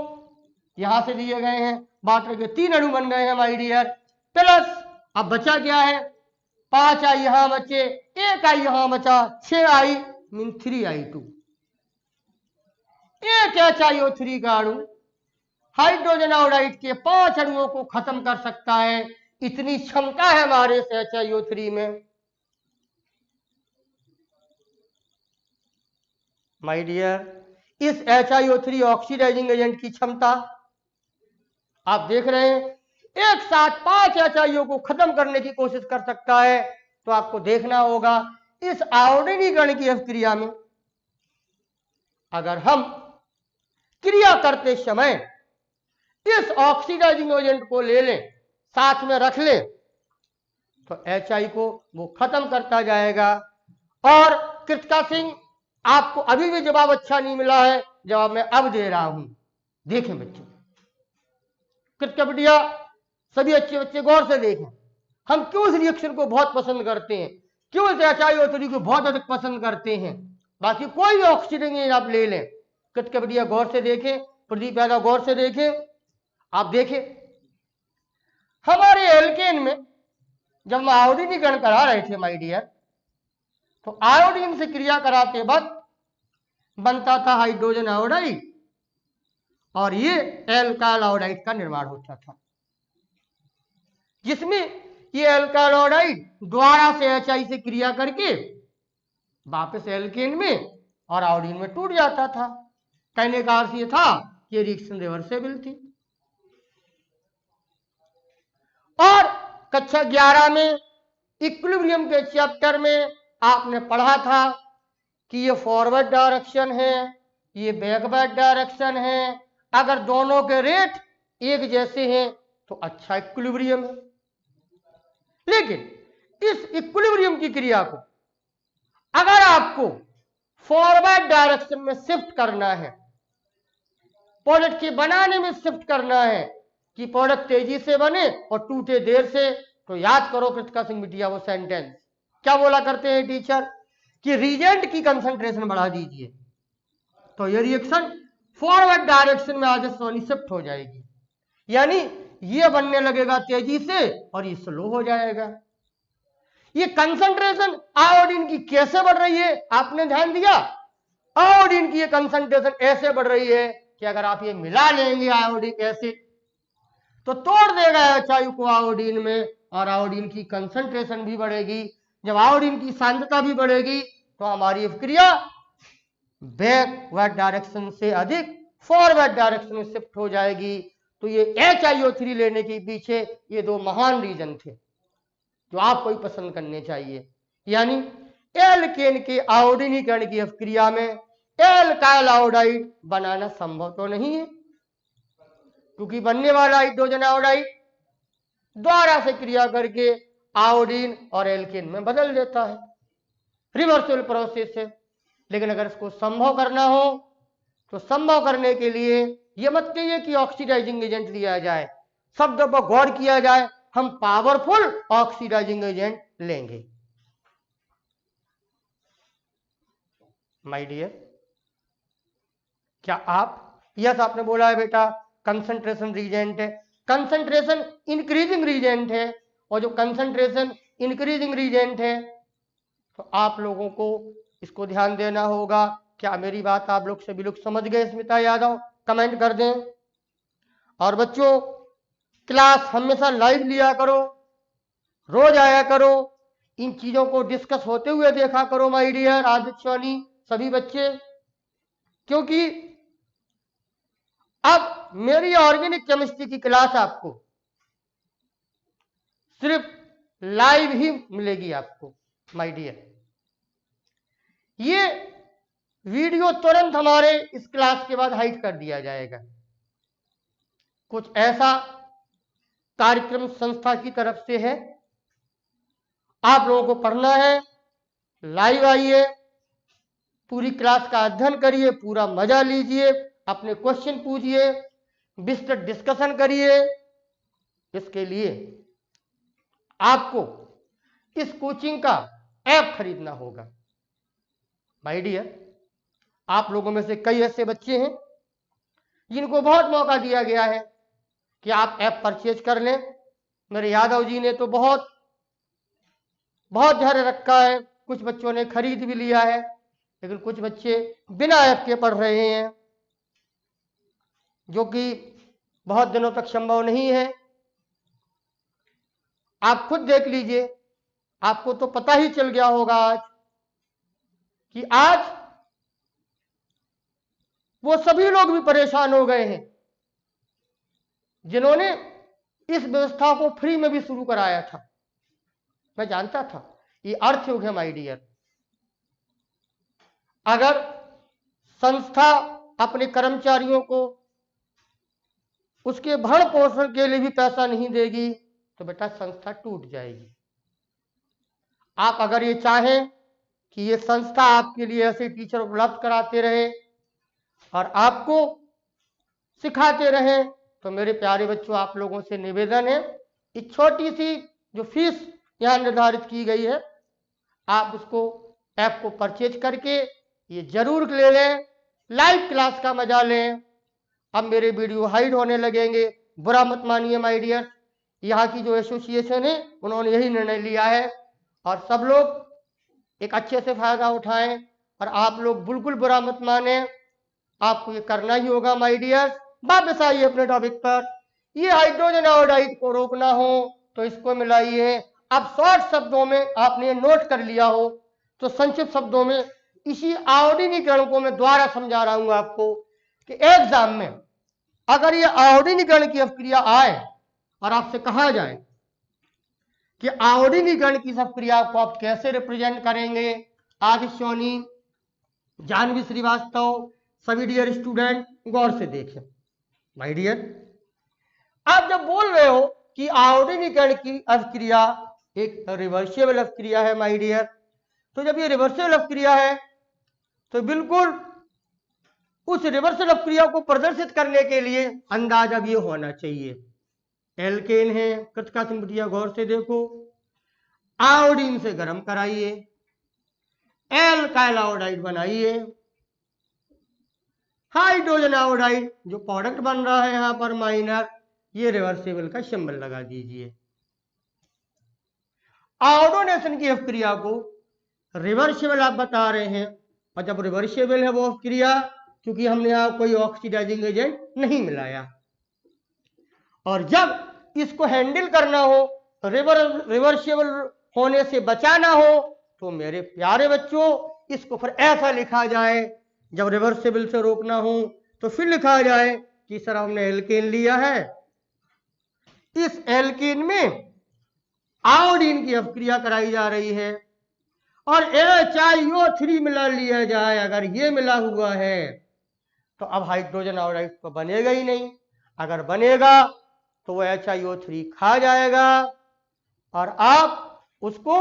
यहां से दिए गए हैं, वाटर के 3 अणु बन गए हैं माय डियर। प्लस अब बचा क्या है, 5 I यहां बचे, 1 I यहां बचा, 6 I मीन 3I2। एक HiO3 का अणु हाइड्रोजन आयोडाइड के 5 अणुओं को खत्म कर सकता है, इतनी क्षमता है हमारे इस HiO3 में। माय डियर, इस HiO3 ऑक्सीडाइजिंग एजेंट की क्षमता आप देख रहे हैं, एक साथ 5 HiO को खत्म करने की कोशिश कर सकता है। तो आपको देखना होगा इस आयोडीनीकरण की अभिक्रिया में अगर हम क्रिया करते समय इस ऑक्सीडाइजिंग एजेंट को ले लें, साथ में रख लें, तो HI को वो खत्म करता जाएगा। और कृतिका सिंह, आपको अभी भी जवाब अच्छा नहीं मिला है, जवाब मैं अब दे रहा हूं। देखें बच्चों, कृतिका बिटिया, सभी अच्छे बच्चे गौर से देखें, हम क्यों इस रिएक्शन को बहुत पसंद करते हैं, क्यों इस HiO3 को बहुत अधिक पसंद करते हैं। बाकी कोई भी ऑक्सीजन आप ले लें, कृतिका बिटिया गौर से देखें, प्रदीप यादव गौर से देखें, आप देखें हमारे एल्केन में जब हम आयोडीनीकरण करा रहे थे माय डियर, तो आयोडीन से क्रिया कराते वक्त बनता था हाइड्रोजन आयोडाइड और ये एल्काइल आयोडाइड का निर्माण होता था, जिसमें ये एल्काइल आयोडाइड द्वारा से HI से क्रिया करके वापस एल्केन में और आयोडीन में टूट जाता था। कहने का अर्थ ये था कि रिएक्शन रिवर्सेबल थी। और कक्षा 11 में इक्विलिब्रियम के चैप्टर में आपने पढ़ा था कि ये फॉरवर्ड डायरेक्शन है, ये बैकवर्ड डायरेक्शन है, अगर दोनों के रेट एक जैसे हैं तो अच्छा इक्विलिब्रियम है। लेकिन इस इक्विलिब्रियम की क्रिया को अगर आपको फॉरवर्ड डायरेक्शन में शिफ्ट करना है, प्रोडक्ट के बनाने में शिफ्ट करना है कि प्रोडक्ट तेजी से बने और टूटे देर से, तो याद करो कृतिका सिंह बिटिया वो सेंटेंस क्या बोला करते हैं टीचर कि रिएजेंट की कंसंट्रेशन बढ़ा दीजिए, तो ये रिएक्शन फॉरवर्ड डायरेक्शन में आजस्वनी शिफ्ट हो जाएगी, यानी ये बनने लगेगा तेजी से और ये स्लो हो जाएगा। ये कंसंट्रेशन आयोडीन की कैसे बढ़ रही है, आपने ध्यान दिया, आयोडीन की ये कंसंट्रेशन ऐसे बढ़ रही है कि अगर आप ये मिला लेंगे आयोडिक एसिड तो तोड़ देगा HI को आयोडीन में और आयोडीन की कंसंट्रेशन भी बढ़ेगी। जब आयोडीन की सांद्रता भी बढ़ेगी तो हमारी क्रिया बैकवर्ड डायरेक्शन से अधिक फॉरवर्ड डायरेक्शन में शिफ्ट हो जाएगी। तो ये HiO3 लेने के पीछे ये दो महान रीजन थे जो आपको ही पसंद करने चाहिए, यानी एल्केन के आयोडीनीकरण की अभिक्रिया में एल्काइल आयोडाइड बनाना संभव तो नहीं है, क्योंकि बनने वाला हाइड्रोजन आयोडाइड द्वारा से क्रिया करके आयोडीन और एल्केन में बदल देता है, रिवर्सिबल प्रोसेस है। लेकिन अगर इसको संभव करना हो तो संभव करने के लिए यह मत कहिए कि ऑक्सीडाइजिंग एजेंट लिया जाए, शब्द पर गौर किया जाए, हम पावरफुल ऑक्सीडाइजिंग एजेंट लेंगे। माय डियर, क्या आप, यस आपने बोला है बेटा कंसंट्रेशन रीजेंट है, कंसंट्रेशन इंक्रीजिंग रीजेंट है, और जो कंसंट्रेशन इंक्रीजिंग रीजेंट है तो आप लोगों को इसको ध्यान देना होगा। क्या मेरी बात आप लोग सभी लोग समझ गए? स्मिता यादव कमेंट कर दें। और बच्चों, क्लास हमेशा लाइव लिया करो, रोज आया करो, इन चीजों को डिस्कस होते हुए देखा करो माय डियर आदित्य सभी बच्चे, क्योंकि अब मेरी ऑर्गेनिक केमिस्ट्री की क्लास आपको सिर्फ लाइव ही मिलेगी आपको माय डियर। ये वीडियो तुरंत हमारे इस क्लास के बाद हाइड कर दिया जाएगा। कुछ ऐसा कार्यक्रम संस्था की तरफ से है, आप लोगों को पढ़ना है, लाइव आइए, पूरी क्लास का अध्ययन करिए, पूरा मजा लीजिए, अपने क्वेश्चन पूछिए, विस्तृत डिस्कशन करिए। इसके लिए आपको इस कोचिंग का ऐप खरीदना होगा माय डियर। आप लोगों में से कई ऐसे बच्चे हैं जिनको बहुत मौका दिया गया है कि आप ऐप परचेज कर लें। मेरे यादव जी ने तो बहुत धैर्य रखा है, कुछ बच्चों ने खरीद भी लिया है, लेकिन कुछ बच्चे बिना ऐप के पढ़ रहे हैं, जो कि बहुत दिनों तक संभव नहीं है। आप खुद देख लीजिए, आपको तो पता ही चल गया होगा आज कि आज वो सभी लोग भी परेशान हो गए हैं जिन्होंने इस व्यवस्था को फ्री में भी शुरू कराया था। मैं जानता था ये अर्थयुग है माय डियर। अगर संस्था अपने कर्मचारियों को उसके भरण पोषण के लिए भी पैसा नहीं देगी तो बेटा संस्था टूट जाएगी। आप अगर ये चाहें कि ये संस्था आपके लिए ऐसे टीचर उपलब्ध कराते रहे और आपको सिखाते रहे, तो मेरे प्यारे बच्चों आप लोगों से निवेदन है, इस छोटी सी जो फीस यहां निर्धारित की गई है, आप उसको ऐप को परचेज करके ये जरूर ले लें, लाइव क्लास का मजा लें। अब मेरे वीडियो हाइड होने लगेंगे, बुरा मत मानिए माय डियर। यहाँ की जो एसोसिएशन है उन्होंने यही निर्णय लिया है और सब लोग एक अच्छे से फायदा उठाएं, और आप लोग बिल्कुल बुरा मत माने, आपको ये करना ही होगा माय डियर। वापस आइए अपने टॉपिक पर। ये हाइड्रोजन आयोडाइड को रोकना हो तो इसको मिलाइए। अब शॉर्ट शब्दों में आपने नोट कर लिया हो तो संक्षिप्त शब्दों में इसी आयोडीनीकरण को मैं दोबारा समझा रहा हूं आपको कि एग्जाम में अगर ये आयोडीनीकरण की अभिक्रिया आए और आपसे कहा जाए कि आयोडीनीकरण की अभिक्रिया को आप कैसे रिप्रेजेंट करेंगे, आदित्य सोनी, जानवी श्रीवास्तव, सभी डियर स्टूडेंट गौर से देखें माय डियर। आप जब बोल रहे हो कि आयोडीनीकरण की अभिक्रिया एक रिवर्सिबल अभिक्रिया है माय डियर, तो जब ये रिवर्सिबल अभिक्रिया है तो बिल्कुल उस रिवर्सल अभिक्रिया को प्रदर्शित करने के लिए अंदाज अब ये होना चाहिए, एल्केन है, कृतिका सिंह बिटिया गौर से देखो, आयोडीन से गर्म कराइए, एल्काइल आयोडाइड बनाइए, हाइड्रोजन आयोडाइड जो प्रोडक्ट बन रहा है यहां पर माइनर, ये रिवर्सिबल का सिंबल लगा दीजिए। आयोडोनेशन की अभिक्रिया को रिवर्सिबल आप बता रहे हैं, और जब रिवर्सिबल है वो अभिक्रिया, क्योंकि हमने यहां कोई ऑक्सीडाइजिंग एजेंट नहीं मिलाया, और जब इसको हैंडल करना हो, रिवर्सिबल होने से बचाना हो, तो मेरे प्यारे बच्चों इसको फिर ऐसा लिखा जाए, जब रिवर्सिबल से रोकना हो तो फिर लिखा जाए कि सर हमने एल्केन लिया है, इस एल्केन में आयोडीन की अभिक्रिया कराई जा रही है, और HiO3 मिला लिया जाए, अगर ये मिला हुआ है तो अब हाइड्रोजन आयोडाइड तो बनेगा ही नहीं। अगर बनेगा तो वो HiO3 खा जाएगा और आप उसको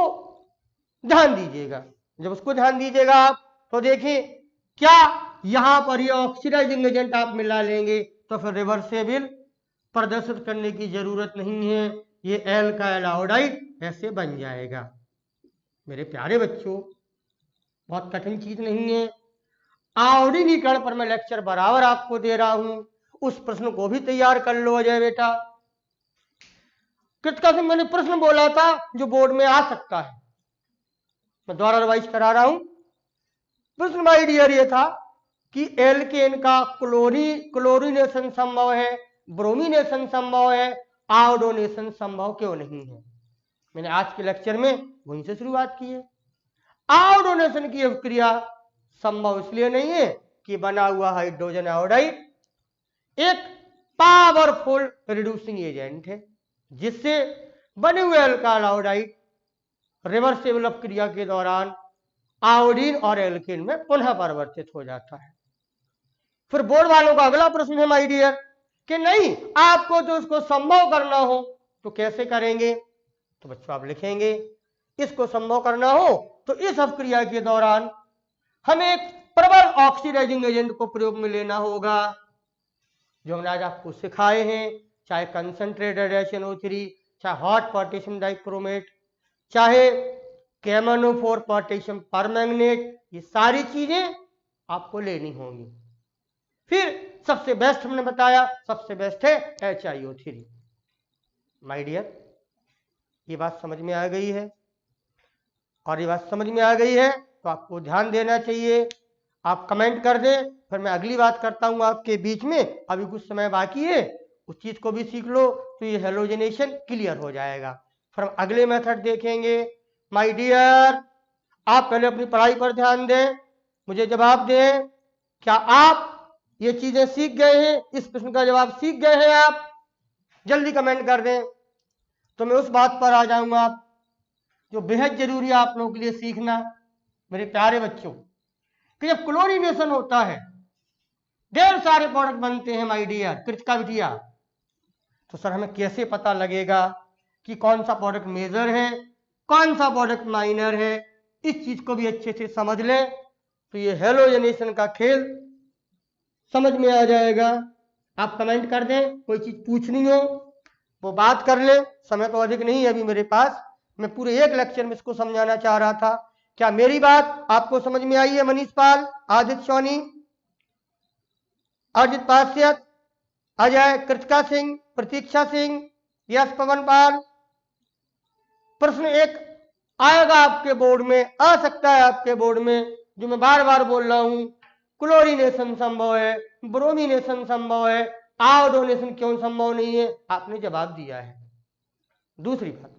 ध्यान दीजिएगा। जब उसको ध्यान दीजिएगा आप तो देखिए क्या यहां पर ये ऑक्सीडाइजिंग एजेंट आप मिला लेंगे तो फिर रिवर्सेबल प्रदर्शित करने की जरूरत नहीं है, ये एल्काइल आयोडाइड ऐसे बन जाएगा। मेरे प्यारे बच्चों, बहुत कठिन चीज नहीं है। आयोडीनीकरण पर मैं लेक्चर बराबर आपको दे रहा हूं, उस प्रश्न को भी तैयार कर लो अजय बेटा। कृतिका से मैंने प्रश्न बोला था जो बोर्ड में आ सकता है, मैं दोबारा रिवाइज करा रहा हूं। प्रश्न माय डियर ये था कि एल्केन का क्लोरीनेशन संभव है, ब्रोमिनेशन संभव है, आयोडोनेशन संभव क्यों नहीं है। मैंने आज के लेक्चर में वहीं से शुरुआत की है। आयोडोनेशन की अभिक्रिया संभव इसलिए नहीं है कि बना हुआ हाइड्रोजन आयोडाइड एक पावरफुल रिड्यूसिंग एजेंट है, जिससे बने हुए अल्काइल आयोडाइड रिवर्सेबल अपक्रिया के दौरान आयोडीन और एल्केन में पुनः परिवर्तित हो जाता है। फिर बोर्ड वालों का अगला प्रश्न है माय डियर कि नहीं आपको तो उसको संभव करना हो तो कैसे करेंगे। तो बच्चों आप लिखेंगे इसको संभव करना हो तो इस अपक्रिया के दौरान हमें एक प्रबल ऑक्सीडाइजिंग एजेंट को प्रयोग में लेना होगा, जो हमने आज आपको सिखाए हैं, चाहे कंसंट्रेटेड HNO3, चाहे हॉट पोटेशियम डाइक्रोमेट, चाहे KMnO4 पोटेशियम परमैंगनेट, ये सारी चीजें आपको लेनी होंगी। फिर सबसे बेस्ट हमने बताया, सबसे बेस्ट है HiO3। माय डियर, ये बात समझ में आ गई है, और ये बात समझ में आ गई है तो आपको ध्यान देना चाहिए। आप कमेंट कर दें, फिर मैं अगली बात करता हूं आपके बीच में। अभी कुछ समय बाकी है, उस चीज को भी सीख लो तो ये हेलोजनेशन क्लियर हो जाएगा। फिर हम अगले मेथड देखेंगे। माय डियर, आप पहले अपनी पढ़ाई पर ध्यान दें, मुझे जवाब दें, क्या आप ये चीजें सीख गए हैं, इस प्रश्न का जवाब सीख गए हैं आप? जल्दी कमेंट कर दें तो मैं उस बात पर आ जाऊंगा जो बेहद जरूरी है आप लोगों के लिए सीखना। मेरे प्यारे बच्चों, कि जब क्लोरीनेशन होता है ढेर सारे प्रोडक्ट बनते हैं माय डियर कृतिका बिटिया, तो सर हमें कैसे पता लगेगा कि कौन सा प्रोडक्ट मेजर है, कौन सा प्रोडक्ट माइनर है। इस चीज को भी अच्छे से समझ लें तो ये हेलोजनेशन का खेल समझ में आ जाएगा। आप कमेंट कर दें, कोई चीज पूछनी हो वो बात कर ले, समय तो अधिक नहीं है अभी मेरे पास, मैं पूरे एक लेक्चर में इसको समझाना चाह रहा था। क्या मेरी बात आपको समझ में आई है? मनीष पाल, आदित्य सोनी, अर्जित पाश्यत, अजय, कृतिका सिंह, प्रतीक्षा सिंह, यश पवन पाल। प्रश्न एक आएगा आपके बोर्ड में, आ सकता है आपके बोर्ड में, जो मैं बार बार बोल रहा हूं, क्लोरीनेशन संभव है, ब्रोमिनेशन संभव है, आयोडोनेशन क्यों संभव नहीं है? आपने जवाब दिया है। दूसरी बात,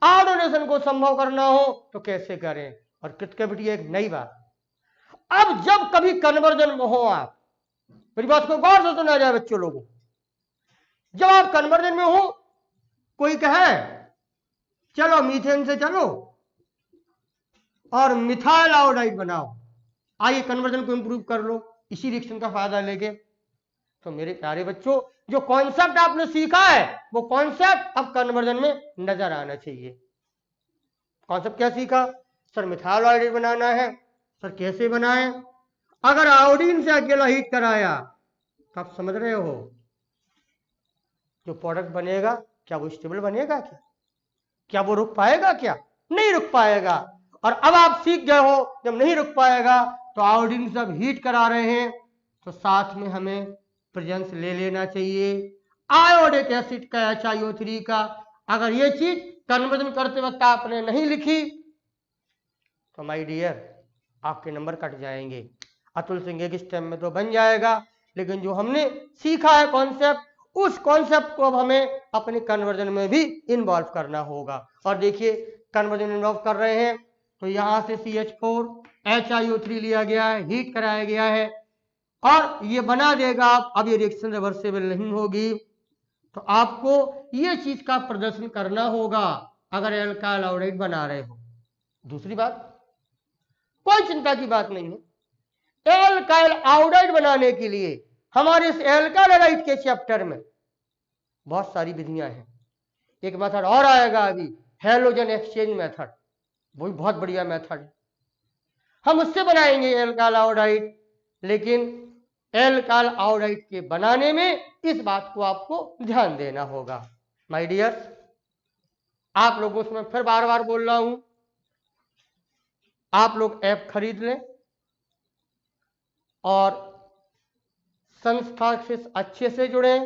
आयोडोनेशन को संभव करना हो तो कैसे करें? और कृतिका बिटिया एक नई बात, अब जब कभी कन्वर्जन में हो आप, मेरी बात को गौर से सुना जाए बच्चों लोगों, जब आप कन्वर्जन में हो, कोई कहे चलो मीथेन से चलो और मिथाइल आयोडाइड बनाओ, आइए कन्वर्जन को इंप्रूव कर लो इसी रिएक्शन का फायदा लेके। तो मेरे प्यारे बच्चों, जो कॉन्सेप्ट आपने सीखा है वो कॉन्सेप्ट अब कन्वर्जन में नजर आना चाहिए। कॉन्सेप्ट क्या सीखा? सर मिथाइल आयोडाइड बनाना है, सर कैसे बनाएं? अगर आयोडीन से अकेला हीट कराया तो आप समझ रहे हो जो प्रोडक्ट बनेगा क्या वो स्टेबल बनेगा? क्या वो रुक पाएगा? क्या नहीं रुक पाएगा। और अब आप सीख गए हो जब नहीं रुक पाएगा तो आयोडीन से अब हीट करा रहे हैं तो साथ में हमें प्रेजेंस ले लेना चाहिए आयोडिक एसिड का, HiO3 का। अगर ये चीज कन्वर्जन करते वक्त आपने नहीं लिखी तो माय डियर आपके नंबर कट जाएंगे। अतुल सिंह एक स्टेप में तो बन जाएगा, लेकिन जो हमने सीखा है कॉन्सेप्ट, उस कॉन्सेप्ट को अब हमें अपने कन्वर्जन में भी इन्वॉल्व करना होगा। और देखिए कन्वर्जन इन्वॉल्व कर रहे हैं तो यहां से CH4 HiO3 लिया गया है, हीट कराया गया है और ये बना देगा। अब ये रिएक्शन रिवर्सेबल नहीं होगी तो आपको ये चीज का प्रदर्शन करना होगा अगर एल्काइल आयोडाइड बना रहे हो। दूसरी बात, कोई चिंता की बात नहीं है। एल्काइल आयोडाइड बनाने के लिए हमारे इस एल्काइल हैलाइड के चैप्टर में बहुत सारी विधियां हैं। एक मेथड और आएगा अभी, हैलोजन एक्सचेंज मेथड, वो भी बहुत बढ़िया मेथड है, हम उससे बनाएंगे एल्काइल आयोडाइड। लेकिन एल्काइल आयोडाइड के बनाने में इस बात को आपको ध्यान देना होगा। माय डियर्स, आप लोगों से मैं फिर बार बार बोल रहा हूं, आप लोग ऐप खरीद लें और संस्था से अच्छे से जुड़े।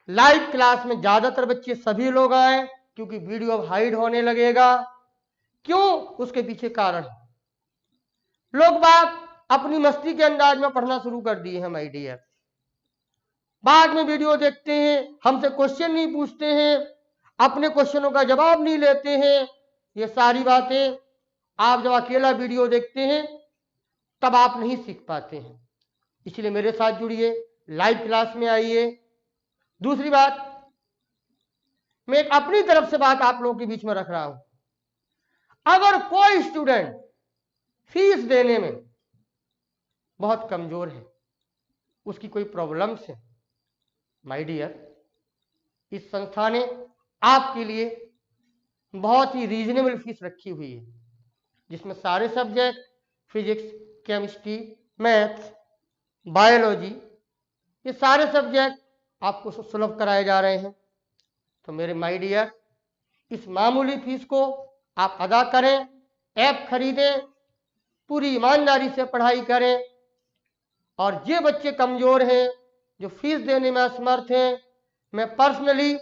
लाइव क्लास में ज्यादातर बच्चे सभी लोग आए, क्योंकि वीडियो अब हाइड होने लगेगा। क्यों? उसके पीछे कारण है, लोग बात अपनी मस्ती के अंदाज में पढ़ना शुरू कर दिए हैं माय डियर। बाद में वीडियो देखते हैं, हमसे क्वेश्चन नहीं पूछते हैं, अपने क्वेश्चनों का जवाब नहीं लेते हैं। ये सारी बातें आप जब अकेला वीडियो देखते हैं तब आप नहीं सीख पाते हैं। इसलिए मेरे साथ जुड़िए, लाइव क्लास में आइए। दूसरी बात, मैं एक अपनी तरफ से बात आप लोगों के बीच में रख रहा हूं, अगर कोई स्टूडेंट फीस देने में बहुत कमजोर है, उसकी कोई प्रॉब्लम्स है, माय डियर, इस संस्था ने आपके लिए बहुत ही रीजनेबल फीस रखी हुई है, जिसमें सारे subject physics, chemistry, maths, biology, ये सारे सब्जेक्ट आपको सुलभ कराए जा रहे हैं। तो मेरे माय डियर, इस मामूली फीस को आप अदा करें, ऐप खरीदें, पूरी ईमानदारी से पढ़ाई करें। और ये बच्चे कमजोर हैं जो फीस देने में असमर्थ हैं, मैं पर्सनली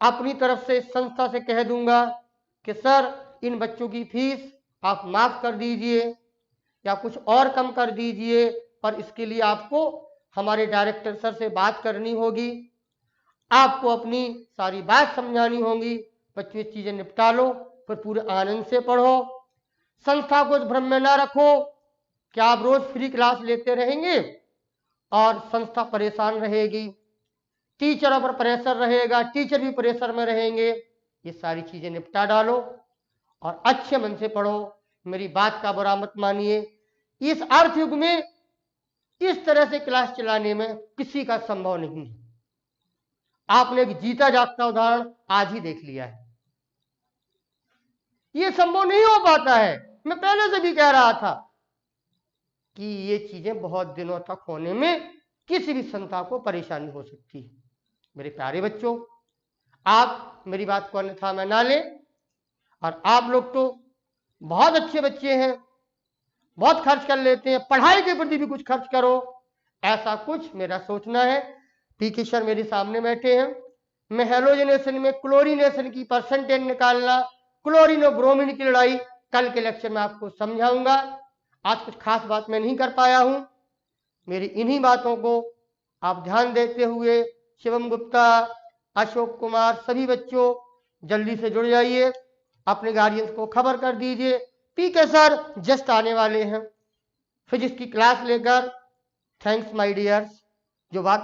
अपनी तरफ से संस्था से कह दूंगा कि सर, इन बच्चों की फीस आप माफ कर दीजिए या कुछ और कम कर दीजिए, पर इसके लिए आपको हमारे डायरेक्टर सर से बात करनी होगी, आपको अपनी सारी बात समझानी होगी। बच्चों ये चीजें निपटा लो, फिर पूरे आनंद से पढ़ो। संस्था को इस भ्रम में ना रखो कि आप रोज फ्री क्लास लेते रहेंगे और संस्था परेशान रहेगी, टीचरों पर प्रेशर रहेगा, टीचर भी प्रेशर में रहेंगे। ये सारी चीजें निपटा डालो और अच्छे मन से पढ़ो। मेरी बात का बुरा मत मानिए, इस अर्थ युग में इस तरह से क्लास चलाने में किसी का संभव नहीं है। आपने एक जीता जागता उदाहरण आज ही देख लिया है, ये संभव नहीं हो पाता है। मैं पहले से भी कह रहा था कि ये चीजें बहुत दिनों तक होने में किसी भी संस्था को परेशानी हो सकती है। मेरे प्यारे बच्चों, आप मेरी बात को अन्यथा में ना लें, और आप लोग तो बहुत अच्छे बच्चे हैं, बहुत खर्च कर लेते हैं, पढ़ाई के प्रति भी कुछ खर्च करो, ऐसा कुछ मेरा सोचना है। पीके सर मेरे सामने बैठे हैं, मैं हेलोजनेशन में क्लोरीनेशन की परसेंटेज निकालना, क्लोरीन और ब्रोमीन की लड़ाई कल के लेक्चर में आपको समझाऊंगा। आज कुछ खास बात मैं नहीं कर पाया हूं। मेरी इन्हीं बातों को आप ध्यान देते हुए शिवम गुप्ता, अशोक कुमार, सभी बच्चों जल्दी से जुड़ जाइए, अपने गार्जियंस को खबर कर दीजिए। पीके सर जस्ट आने वाले हैं फिजिक्स की क्लास लेकर। Thanks my dears. जो बात